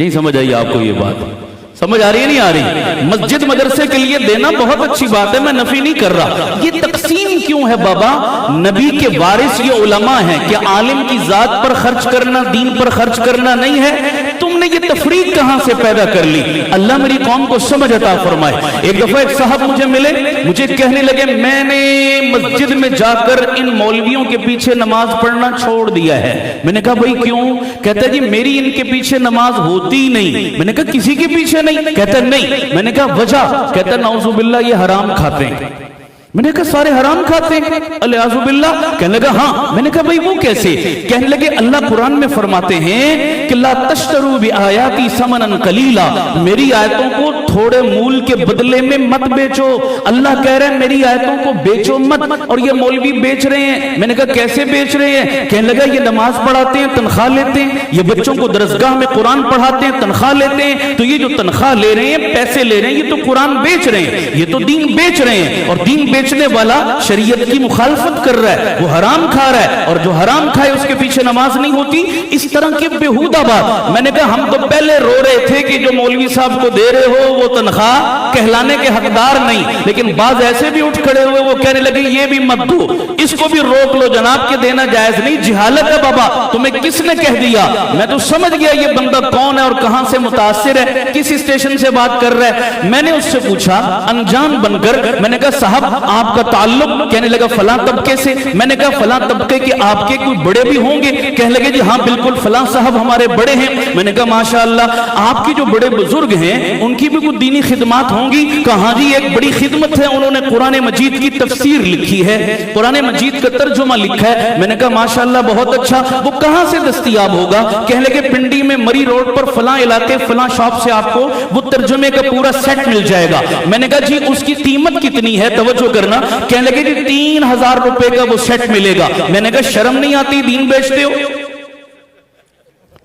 नहीं समझ आई आपको ये बात? समझ आ रही है नहीं आ रही? मस्जिद मदरसे के लिए देना बहुत अच्छी बात है, मैं नफी नहीं कर रहा। ये तकसीम क्यों है बाबा? नबी के वारिस ये उलमा हैं कि आलिम की जात पर खर्च करना दीन पर खर्च करना नहीं है। तुमने ये तफरीक कहां से पैदा कर ली? अल्लाह मेरी कौम को समझ अता फरमाए। एक दफा एक साहब मुझे मिले, मुझे कहने लगे मैंने मस्जिद में जाकर इन मौलवियों के पीछे नमाज पढ़ना छोड़ दिया है। मैंने कहा भाई क्यों? कहता जी मेरी इनके पीछे नमाज होती नहीं। मैंने कहा किसी के पीछे नहीं? कहता नहीं। मैंने कहा वजह? कहता नाउजुबिल्लाह ये हराम खाते हैं। मैंने कहा सारे हराम खाते हैं? अलियाजुबिल्लाह। कहने लगा हाँ। मैंने कहा भाई वो कैसे? कहने लगे अल्लाह कुरान में फरमाते हैं कि ला तश्तरू बिआयाती समनन कलीला, मेरी आयतों को थोड़े मूल के बदले में मत बेचो। अल्लाह कह रहे हैं मेरी आयतों को बेचो मत, और ये मौलवी बेच रहे हैं। मैंने कहा कैसे बेच रहे हैं? कहने लगा ये नमाज पढ़ाते हैं तनख्वाह लेते हैं, ये बच्चों को दरसगाह में कुरान पढ़ाते हैं तनख्वाह लेते हैं, तो ये जो तनख्वाह ले रहे हैं पैसे ले रहे हैं, ये तो कुरान बेच रहे हैं, ये तो दीन बेच रहे हैं। और दीन बेचने वाला शरीयत की मुखालफत कर रहा है, वो हराम खा रहा है, और जो हराम खाए उसके पीछे नमाज नहीं होती। इस तरह की बेहुदा बात। मैंने कहा हम तो पहले रो रहे थे कि जो मौलवी साहब को दे रहे हो वो तनख्वाह कहलाने के हकदार नहीं, लेकिन बाज ऐसे भी उठ खड़े हुए वो कहने लगे ये भी मत दो, इसको भी रोक लो जनाब के देना जायज नहीं, जिहालत है बाबा। तुम्हें किसने कह दिया? मैं तो समझ गया ये बंदा कौन है और कहां से मुतासिर है, किस स्टेशन से बात कर रहा है। मैंने उससे पूछा अनजान बनकर, मैंने कहा साहब आपका ताल्लुक? कहने लगा फलां तबके से। मैंने कहा फलां तबके के आपके कोई बड़े भी होंगे? कहने लगे जी हाँ बिल्कुल फलां साहब हमारे बड़े हैं। मैंने कहा माशाअल्लाह आपकी जो बड़े बुजुर्ग हैं उनकी भी कुछ दीनी खिदमत होंगी? कहा जी एक बड़ी खिदमत है, उन्होंने कुरान मजीद की तफसीर लिखी है, कुरान मजीद का तर्जुमा लिखा है। मैंने कहा माशाअल्लाह बहुत अच्छा, वो कहां से दस्तयाब होगा? कहने लगे पिंडी में मरी रोड पर फलां इलाके फलां शॉप से आपको वो तर्जुमे का पूरा सेट मिल जाएगा। मैंने कहा जी उसकी कीमत कितनी है? तवज्जो करना। कहने लगे जी 3000 रुपए का वो सेट मिलेगा। मैंने कहा शर्म नहीं आती दीन बेचते हो?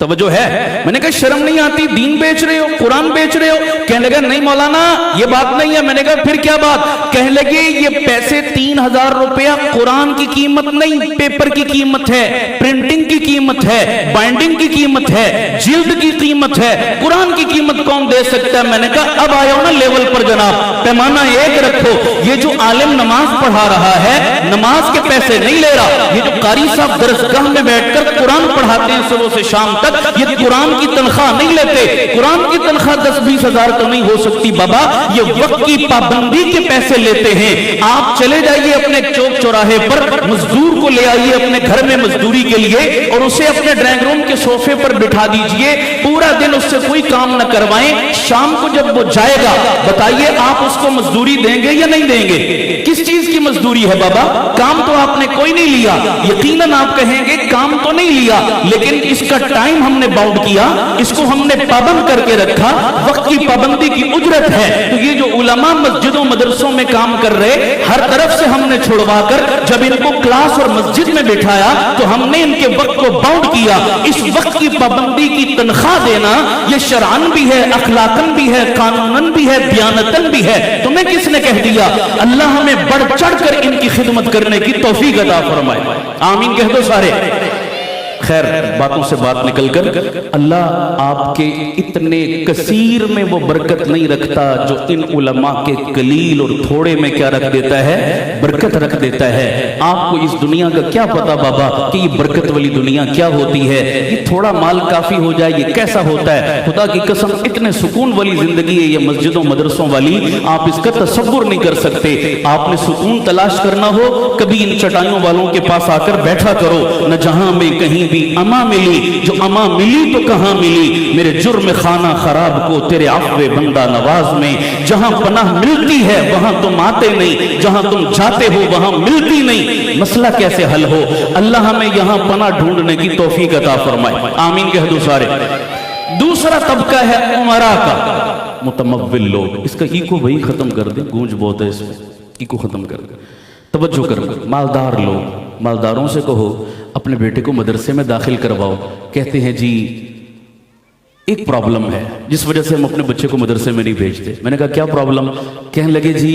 तवज्जो है? मैंने कहा शर्म नहीं आती दीन बेच रहे हो, कुरान बेच रहे हो? कहने लगा नहीं मौलाना ये बात नहीं है। मैंने कहा फिर क्या बात? कहने लगे ये पैसे 3000 रुपया कुरान की कीमत नहीं, पेपर की कीमत है, प्रिंटिंग की कीमत है, बाइंडिंग की कीमत है, जिल्द की कीमत है, कुरान की कीमत कौन दे सकता है? मैंने कहा अब आया ना लेवल पर जनाब, पैमाना एक रखो। ये जो आलिम नमाज पढ़ा रहा है नमाज के पैसे नहीं ले रहा, ये जो कारी साहब दरसगाह में बैठकर कुरान पढ़ाते हैं सुबह से शाम तक, ये कुरान की तनख्वाह नहीं लेते। कुरान की तनख्वाह 10-20 हजार तो नहीं हो सकती बाबा, ये वक्त की पाबंदी के पैसे लेते हैं। आप चले जाइए अपने चौक चौराहे पर, मजदूर को ले आइए अपने घर में मजदूरी के लिए और उसे अपने ड्राइंग रूम के सोफे पर बिठा दीजिए, पूरा दिन उससे कोई काम न करवाएं। शाम को जब वो जाएगा बताइए आप उसको मजदूरी देंगे या नहीं देंगे? किस चीज की मजदूरी है बाबा? काम तो आपने कोई नहीं लिया, यकीनन आप कहेंगे काम तो नहीं लिया, लेकिन इसका टाइम हमने बाउंड किया, इसको हमने पाबंद करके रखा, वक्त की पाबंदी की उजरत है। तो ये जो उलमा मस्जिदों मदरसों में काम कर रहे हर तरफ से हमने छुड़वाकर जब इनको क्लास और मस्जिद में बिठाया तो हमने इनके वक्त को बाउंड किया। इस वक्त की पाबंदी की तनख्वाह देना ये शरअन भी है, अखलाकन भी है, कानूनन भी है, दियानतन भी है। तुम्हें किसने कह दिया? अल्लाह हमें बढ़ चढ़ कर इनकी खिदमत करने की तौफीक अता फरमाए। आमीन कह दो सारे। खैर बातों से बात निकलकर अल्लाह आपके इतने कसीर में वो बरकत नहीं रखता जो इन उलमा के कलील और थोड़े में क्या रख देता है? बरकत रख देता है। आपको इस दुनिया का क्या पता बाबा कि ये बरकत वाली दुनिया क्या होती है? ये थोड़ा माल काफी हो जाए ये कैसा होता है? खुदा की कसम इतने सुकून वाली जिंदगी है ये मस्जिदों मदरसों वाली, आप इसका तसव्वुर नहीं कर सकते। आपने सुकून तलाश करना हो कभी इन चटाइयों वालों के पास आकर बैठा करो। न जहां में कहीं अमा मिली, जो अमा मिली तो कहां मिली, मेरे जुर्म खाना खराब को तेरे अफ़्वे बंदा नवाज में। जहां पनाह मिलती है वहां तुम आते नहीं, जहां तुम जाते हो वहां मिलती नहीं। मसला कैसे हल हो? अल्लाह हमें यहां पनाह ढूंढने की तौफीक अता फरमाए। आमीन कह दो सारे। दूसरा तबका है उमरा का, मुतमव्विल लोग। इसका इको वही खत्म कर दे, गूंज बहुत है इसमें, इको खत्म कर दे। तवज्जो करना, मालदार लोग, मालदारों से कहो अपने बेटे को मदरसे में दाखिल करवाओ। कहते हैं जी एक प्रॉब्लम है जिस वजह से हम अपने बच्चे को मदरसे में नहीं भेजते। मैंने कहा क्या प्रॉब्लम? कहने लगे जी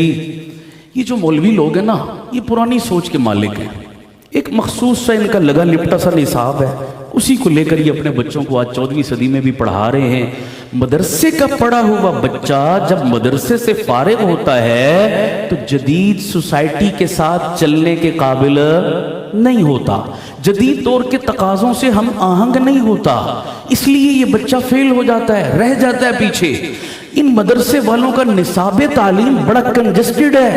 ये जो मौलवी लोग हैं ना ये पुरानी सोच के मालिक हैं, एक मखसूस सा इनका लगा लिपटा सा निसाब है, उसी को लेकर ये अपने बच्चों को आज 14वीं सदी में भी पढ़ा रहे हैं। मदरसे का पढ़ा हुआ बच्चा जब मदरसे से फारिग होता है तो जदीद सोसाइटी के साथ चलने के काबिल नहीं होता, जदीद दौर के तकाज़ों से हम आहंग नहीं होता, इसलिए ये बच्चा फेल हो जाता है, रह जाता है पीछे। इन मदरसे वालों का निसाब तालीम बड़ा कंजस्टेड है,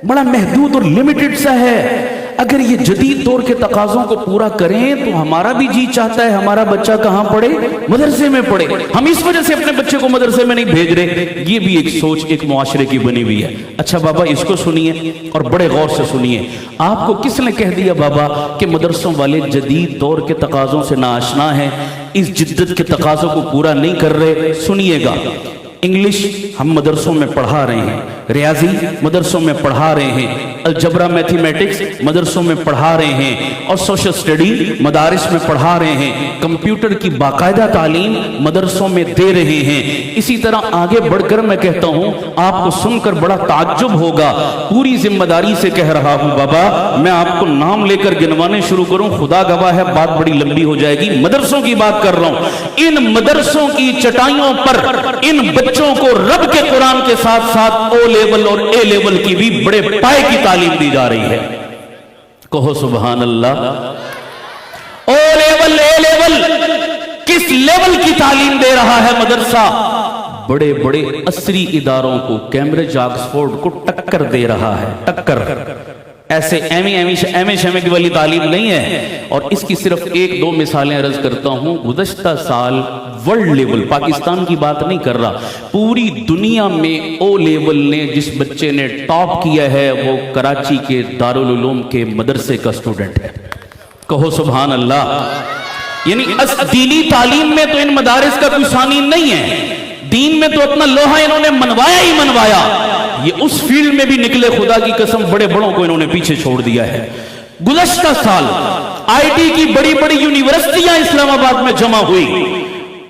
बड़ा महदूद और लिमिटेड सा है। अगर ये जदीद दौर के तकाज़ों को पूरा करें तो हमारा भी जी चाहता है हमारा बच्चा कहाँ पढ़े, मदरसे में पढ़े। हम इस वजह से अपने बच्चे को मदरसे में नहीं भेज रहे। ये भी एक सोच एक मुआशरे की बनी हुई है। अच्छा बाबा, इसको सुनिए और बड़े गौर से सुनिए। आपको किसने कह दिया बाबा कि मदरसों वाले जदीद दौर के तकाज़ों से नाआशना है, इस जिद्दत के तकाज़ों को पूरा नहीं कर रहे? सुनिएगा, इंग्लिश हम मदरसों में पढ़ा रहे हैं, रियाजी मदरसों में पढ़ा रहे हैं, अलजबरा मैथमेटिक्स मदरसों में पढ़ा रहे हैं, और सोशल स्टडी मदारिस में पढ़ा रहे हैं, कंप्यूटर की बाकायदा तालीम मदरसों में दे रहे हैं। इसी तरह आगे बढ़कर मैं कहता हूं, आपको सुनकर बड़ा ताज्जुब होगा, पूरी जिम्मेदारी से कह रहा हूं बाबा, मैं आपको नाम लेकर गिनवाने शुरू करूं, खुदा गवाह है बात बड़ी लंबी हो जाएगी। मदरसों की बात कर रहा हूं। इन मदरसों की चटाइयों पर इन बच्चों को रब के कुरान के साथ साथ ओ लेवल और ए लेवल की भी बड़े पाए की तालीम दी जा रही है। कहो सुभान अल्लाह। ओ लेवल ए लेवल, किस लेवल की तालीम दे रहा है मदरसा? बड़े बड़े असरी इदारों को, कैम्ब्रिज ऑक्सफोर्ड को टक्कर दे रहा है, टक्कर। ऐसे एम ए की वाली तालीम नहीं है। और इसकी सिर्फ एक दो मिसालें अर्ज करता हूं। गुज़श्ता साल वर्ल्ड लेवल, पाकिस्तान की बात नहीं कर रहा, पूरी दुनिया में ओ लेवल ने जिस बच्चे ने टॉप किया है वो कराची के दारुल उलूम के मदरसे का स्टूडेंट है। कहो सुभान अल्लाह। यानी दीनी तालीम में तो इन मदारिस का कोई सानी नहीं है, दीन में तो अपना लोहा इन्होंने मनवाया ही मनवाया। ये उस फील्ड में भी निकले, खुदा की कसम बड़े बड़ों को इन्होंने पीछे छोड़ दिया है। गुज़श्ता साल आईटी की बड़ी बड़ी यूनिवर्सिटियां इस्लामाबाद में जमा हुई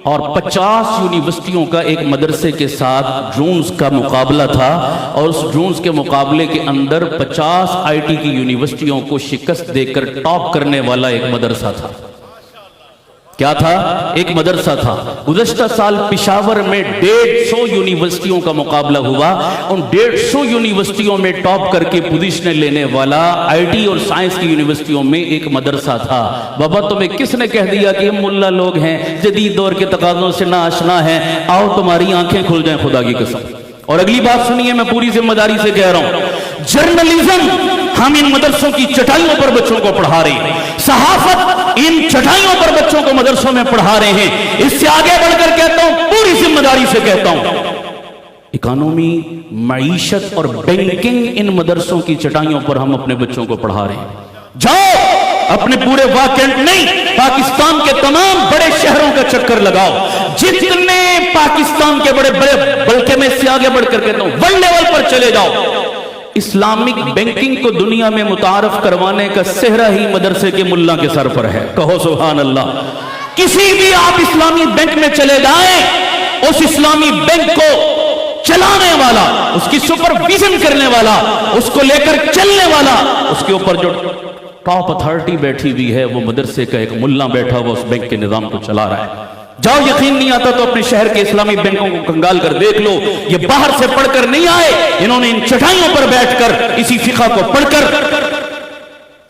और 50 यूनिवर्सिटियों का एक मदरसे के साथ ड्रोन्स का मुकाबला था, और उस ड्रोन्स के मुकाबले के अंदर 50 आईटी की यूनिवर्सिटियों को शिकस्त देकर टॉप करने वाला एक मदरसा था। क्या था? एक मदरसा था। गुज़श्ता साल पिशावर में 150 यूनिवर्सिटियों का मुकाबला हुआ। उन 150 यूनिवर्सिटियों में टॉप करके पोजीशन लेने वाला आईटी और साइंस की यूनिवर्सिटियों में एक मदरसा था। बाबा तुम्हें किसने कह दिया कि हम मुल्ला लोग हैं, जदीद दौर के तकाज़ों से ना आशना है? आओ तुम्हारी आंखें खुल जाएं खुदा की कसम। और अगली बात सुनिए, मैं पूरी जिम्मेदारी से कह रहा हूं, जर्नलिज्म हम इन मदरसों की चटाइयों पर बच्चों को पढ़ा रहे हैं, सहाफत इन चटाइयों पर बच्चों को मदरसों में पढ़ा रहे हैं। इससे आगे बढ़कर कहता हूं, पूरी जिम्मेदारी से कहता हूं, इकोनॉमी, मईशत और बैंकिंग इन मदरसों की चटाइयों पर हम अपने बच्चों को पढ़ा रहे हैं। जाओ अपने पूरे वाकेंट नहीं, पाकिस्तान के तमाम बड़े शहरों का चक्कर लगाओ, जितने पाकिस्तान के बड़े बड़े, बल्कि मैं इससे आगे बढ़कर कहता हूं वर्ल्ड लेवल पर चले जाओ। इस्लामिक बैंकिंग को दुनिया में मुतारफ करवाने का सेहरा ही मदरसे के मुल्ला के सर पर है। कहो सुभान अल्लाह। किसी भी आप इस्लामी बैंक में चले जाएं, उस इस्लामी बैंक को चलाने वाला, उसकी सुपरविजन करने वाला, उसको लेकर चलने वाला, उसके ऊपर जो टॉप अथॉरिटी बैठी हुई है वो मदरसे का एक मुल्ला बैठा हुआ उस बैंक के निजाम को चला रहा है। जाओ, यकीन नहीं आता तो अपने शहर के इस्लामी बैंकों को कंगाल कर देख लो। ये बाहर से पढ़कर नहीं आए, इन्होंने इन चटाइयों पर बैठकर इसी फिक़ा को पढ़कर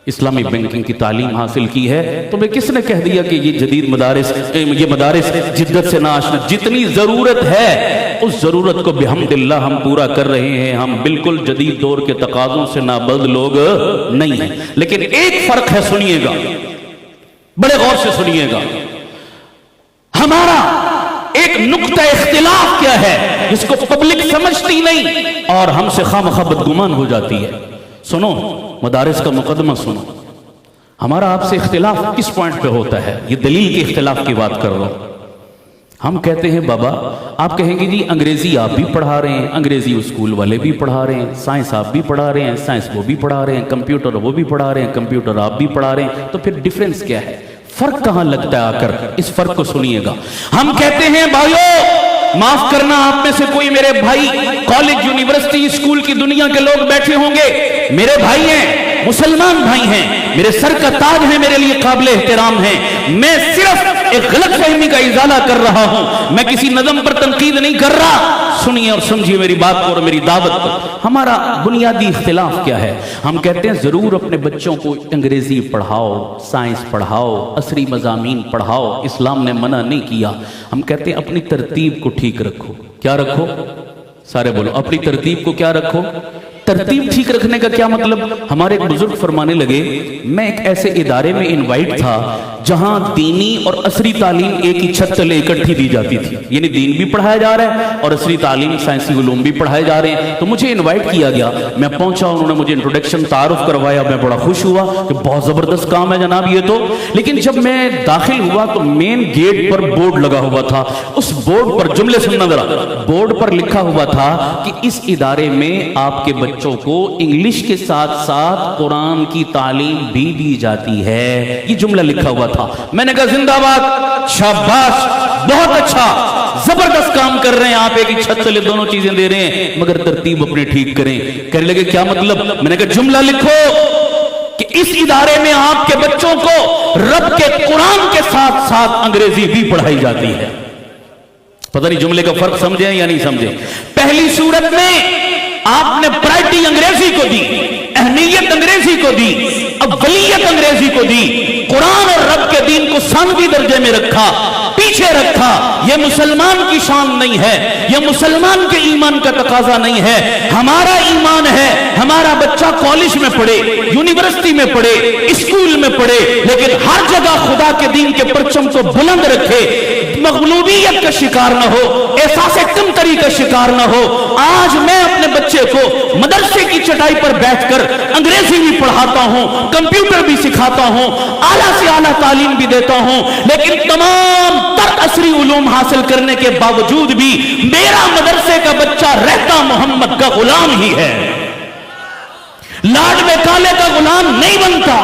इस्लामी बैंकिंग की तालीम हासिल की है। तुम्हें किसने कह दिया कि ये जदीद मदारिस, ये मदारिस जिद्दत से ना आशना? जितनी जरूरत है उस जरूरत को बिहम्दिल्लाह हम पूरा कर रहे हैं। हम बिल्कुल जदीद दौर के तकाज़ों से नाबद लोग नहीं हैं। लेकिन एक फर्क है, सुनिएगा, बड़े गौर से सुनिएगा। हमारा एक नुक्ता इख्तिलाफ क्या है जिसको पब्लिक समझती नहीं और हमसे खामखा बदगुमान हो जाती है। सुनो, मदारिस का मुकदमा सुनो। हमारा आपसे इख्तिलाफ किस पॉइंट पे होता है? ये दलील के इख्तिलाफ की बात कर रहा हूं। हम कहते हैं बाबा, आप कहेंगे जी अंग्रेजी आप भी पढ़ा रहे हैं, अंग्रेजी स्कूल वाले भी पढ़ा रहे हैं, साइंस आप भी पढ़ा रहे हैं, साइंस वो भी पढ़ा रहे हैं, कंप्यूटर वो भी पढ़ा रहे हैं, कंप्यूटर आप भी पढ़ा रहे हैं, तो फिर डिफरेंस क्या है? फर्क कहां लगता है आकर? इस फर्क को सुनिएगा। हम कहते हैं भाइयों, माफ करना, आप में से कोई मेरे भाई कॉलेज, यूनिवर्सिटी, स्कूल की दुनिया के लोग बैठे होंगे, मेरे भाई हैं, मुसलमान भाई हैं, میرے سر کا تاج ہیں, میرے لیے قابل احترام ہیں. میں صرف ایک غلط فہمی کا ازالہ کر رہا ہوں, میں کسی نظم پر تنقید نہیں کر رہا. سنیے اور سمجھیے میری بات کو اور میری دعوت کو. ہمارا بنیادی اختلاف کیا ہے؟ ہم کہتے ہیں ضرور اپنے بچوں کو انگریزی پڑھاؤ, سائنس پڑھاؤ, عصری مضامین پڑھاؤ, اسلام نے منع نہیں کیا. ہم کہتے ہیں اپنی ترتیب کو ٹھیک رکھو. کیا رکھو؟ سارے بولو, اپنی ترتیب کو کیا رکھو؟ ترتیب ٹھیک رکھنے کا کیا مطلب؟ ہمارے ایک بزرگ فرمانے لگے, میں ایک ایسے ادارے میں انوائٹ تھا جہاں دینی اور عصری تعلیم ایک ہی چھت تلے اکٹھی دی جاتی تھی. یعنی دین بھی پڑھایا جا رہا ہے اور عصری تعلیم, سائنسی علوم بھی پڑھائے جا رہے ہیں. تو مجھے انوائٹ کیا گیا, میں پہنچا, انہوں نے مجھے انٹروڈکشن تعارف کروایا. میں بڑا خوش ہوا کہ بہت زبردست کام ہے جناب یہ تو. لیکن جب میں داخل ہوا تو مین گیٹ پر بورڈ لگا ہوا تھا. اس بورڈ پر جملے سننا ذرا, بورڈ پر لکھا ہوا تھا کہ اس ادارے میں آپ کے بچوں کو انگلش کے ساتھ ساتھ قرآن کی تعلیم بھی دی جاتی ہے. یہ جملہ لکھا ہوا تھا. میں نے کہا زندہ باد, شاباش, بہت اچھا, زبردست کام کر رہے ہیں آپ, ایک ہی چھت تلے دونوں چیزیں دے رہے ہیں, مگر ترتیب اپنے ٹھیک کریں. کہنے لگے کیا مطلب؟ میں نے کہا جملہ لکھو کہ اس ادارے میں آپ کے بچوں کو رب کے قرآن کے ساتھ ساتھ انگریزی بھی پڑھائی جاتی ہے. پتہ نہیں جملے کا فرق سمجھیں یا نہیں سمجھیں. پہلی صورت میں آپ نے پرائرٹی انگریزی کو دی, اہمیت انگریزی کو دی, اولیت انگریزی کو دی, قرآن اور رب کے دین کو ثانوی درجے میں رکھا, پیچھے رکھا. یہ مسلمان کی شان نہیں ہے, یہ مسلمان کے ایمان کا تقاضا نہیں ہے. ہمارا ایمان ہے ہمارا بچہ کالج میں پڑھے, یونیورسٹی میں پڑھے, اسکول میں پڑھے, لیکن ہر جگہ خدا کے دین کے پرچم کو بلند رکھے, مغلوبیت کا شکار نہ ہو, احساس کمتری کا شکار نہ ہو. آج میں اپنے بچے کو مدرسے کی چٹائی پر بیٹھ کر انگریزی بھی پڑھاتا ہوں, کمپیوٹر بھی سکھاتا ہوں, اعلیٰ سے اعلیٰ تعلیم بھی دیتا ہوں, لیکن تمام تر عصری علوم حاصل کرنے کے باوجود بھی میرا مدرسے کا بچہ رہتا محمد کا غلام ہی ہے. لاڈ میں کالے کا غلام نہیں بنتا,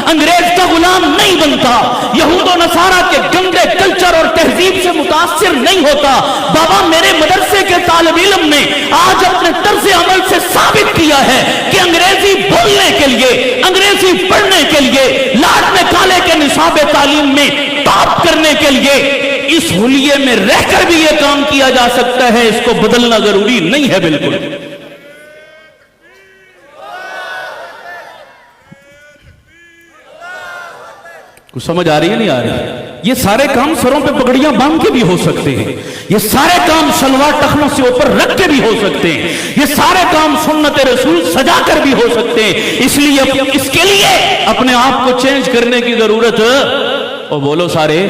انگریز کا غلام نہیں بنتا, یہود و نصارہ کے گندے کلچر اور تہذیب سے متاثر نہیں ہوتا. بابا میرے مدرسے کے طالب علم نے آج اپنے طرز عمل سے ثابت کیا ہے کہ انگریزی بولنے کے لیے, انگریزی پڑھنے کے لیے, لاڈ میں کالے کے نصاب تعلیم میں ٹاپ کرنے کے لیے اس حلیے میں رہ کر بھی یہ کام کیا جا سکتا ہے. اس کو بدلنا ضروری نہیں ہے. بالکل کچھ سمجھ آ رہی ہے نہیں آ رہی؟ یہ سارے کام سروں پہ پگڑیاں باندھ کے بھی ہو سکتے ہیں, یہ سارے کام شلوار ٹخنوں سے اوپر رکھ کے بھی ہو سکتے ہیں, یہ سارے کام سنت رسول سجا کر بھی ہو سکتے ہیں. اس لیے اس کے لیے اپنے آپ کو چینج کرنے کی ضرورت. اور بولو سارے,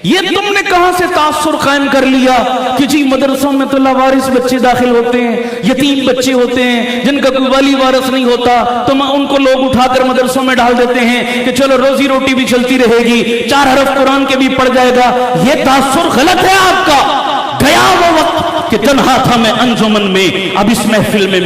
یہ تم نے کہاں سے تاثر قائم کر لیا کہ جی مدرسوں میں تو لاوارث بچے داخل ہوتے ہیں, یتیم بچے ہوتے ہیں جن کا کوئی والی وارث نہیں ہوتا, تو ان کو لوگ اٹھا کر مدرسوں میں ڈال دیتے ہیں کہ چلو روزی روٹی بھی چلتی رہے گی, 4 حرف قرآن کے بھی پڑھ جائے گا. یہ تاثر غلط ہے آپ کا. گیا وہ وقت کہ تنہا تھا میں انجمن میں, اب اس محفل میں